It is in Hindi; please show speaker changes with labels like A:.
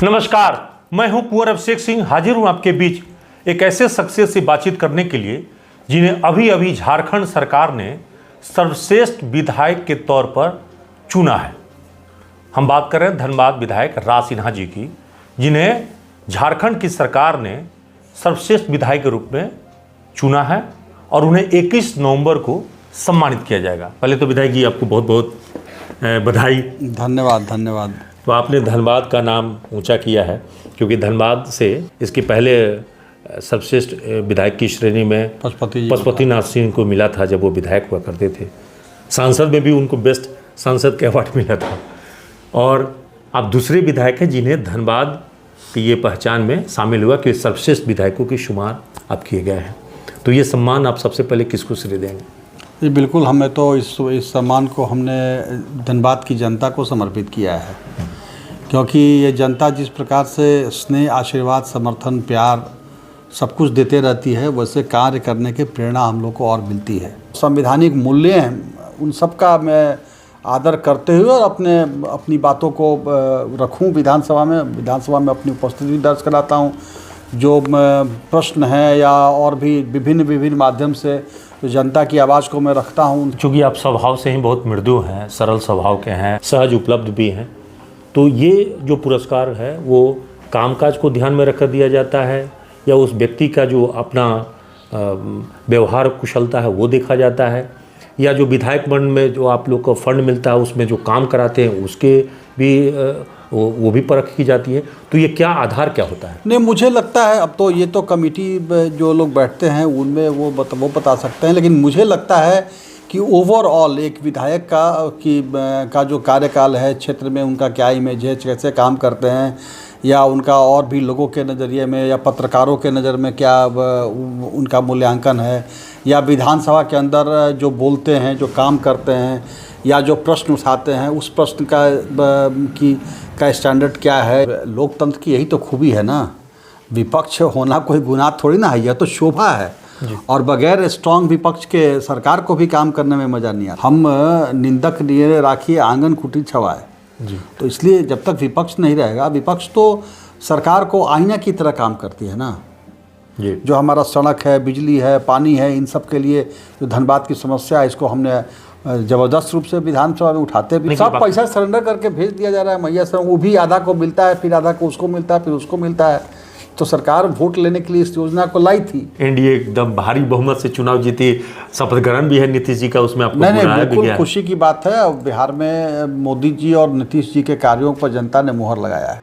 A: नमस्कार, मैं हूं कुंवर अभिषेक सिंह, हाजिर हूं आपके बीच एक ऐसे शख्सियत से बातचीत करने के लिए जिन्हें अभी अभी झारखंड सरकार ने सर्वश्रेष्ठ विधायक के तौर पर चुना है। हम बात कर रहे हैं धनबाद विधायक राज सिन्हा जी की, जिन्हें झारखंड की सरकार ने सर्वश्रेष्ठ विधायक के रूप में चुना है और उन्हें 21 नवंबर को सम्मानित किया जाएगा। पहले तो विधायक जी आपको बहुत बहुत बधाई।
B: धन्यवाद।
A: तो आपने धनबाद का नाम ऊंचा किया है, क्योंकि धनबाद से इसके पहले सर्वश्रेष्ठ विधायक की श्रेणी में पशुपतिनाथ सिंह को मिला था जब वो विधायक हुआ करते थे। सांसद में भी उनको बेस्ट सांसद का अवार्ड मिला था और आप दूसरे विधायक हैं जिन्हें धनबाद की ये पहचान में शामिल हुआ कि सर्वश्रेष्ठ विधायकों की शुमार आप किए गए हैं। तो ये सम्मान आप सबसे पहले किसको श्रेय देंगे?
B: ये बिल्कुल, हमें तो इस सम्मान को हमने धनबाद की जनता को समर्पित किया है, क्योंकि ये जनता जिस प्रकार से स्नेह, आशीर्वाद, समर्थन, प्यार सब कुछ देते रहती है, वैसे कार्य करने की प्रेरणा हम लोग को और मिलती है। संवैधानिक मूल्य हैं, उन सब का मैं आदर करते हुए और अपनी बातों को रखूं विधानसभा में अपनी उपस्थिति दर्ज कराता हूं। जो प्रश्न है या और भी विभिन्न माध्यम से जो जनता की आवाज़ को मैं रखता हूं।
A: चूँकि आप स्वभाव से ही बहुत मृदु हैं, सरल स्वभाव के हैं, सहज उपलब्ध भी हैं, तो ये जो पुरस्कार है वो कामकाज को ध्यान में रखकर दिया जाता है या उस व्यक्ति का जो अपना व्यवहार कुशलता है वो देखा जाता है, या जो विधायक मंडल में जो आप लोग को फंड मिलता है उसमें जो काम कराते हैं उसके भी वो भी परख की जाती है? तो ये क्या आधार क्या होता है?
B: नहीं, मुझे लगता है, अब तो ये तो कमेटी जो लोग बैठते हैं उनमें वो बता सकते हैं, लेकिन मुझे लगता है कि ओवरऑल एक विधायक का जो कार्यकाल है, क्षेत्र में उनका क्या इमेज है, कैसे काम करते हैं, या उनका और भी लोगों के नज़रिए में या पत्रकारों के नज़र में क्या उनका मूल्यांकन है, या विधानसभा के अंदर जो बोलते हैं, जो काम करते हैं, या जो प्रश्न उठाते हैं उस प्रश्न का स्टैंडर्ड क्या है। लोकतंत्र की यही तो खूबी है ना, विपक्ष होना कोई गुनाह थोड़ी ना है, यह तो शोभा है। और बगैर स्ट्रांग विपक्ष के सरकार को भी काम करने में मज़ा नहीं आता। हम निंदक लिए राखिए आंगन कुटी छवाए, तो इसलिए जब तक विपक्ष नहीं रहेगा, विपक्ष तो सरकार को आईना की तरह काम करती है ना। जो हमारा सड़क है, बिजली है, पानी है, इन सब के लिए जो धनबाद की समस्या है, इसको हमने ज़बरदस्त रूप से विधानसभा में उठाते भी। सब पैसा सरेंडर करके भेज दिया जा रहा है मैया से, वो भी आधा को मिलता है, फिर आधा को उसको मिलता है, फिर उसको मिलता है। तो सरकार वोट लेने के लिए इस योजना को लाई थी।
A: एनडीए एकदम भारी बहुमत से चुनाव जीती, शपथ ग्रहण भी है नीतीश जी का, उसमें आपको
B: नहीं, बिल्कुल खुशी की बात है। बिहार में मोदी जी और नीतीश जी के कार्यों पर जनता ने मुहर लगाया है।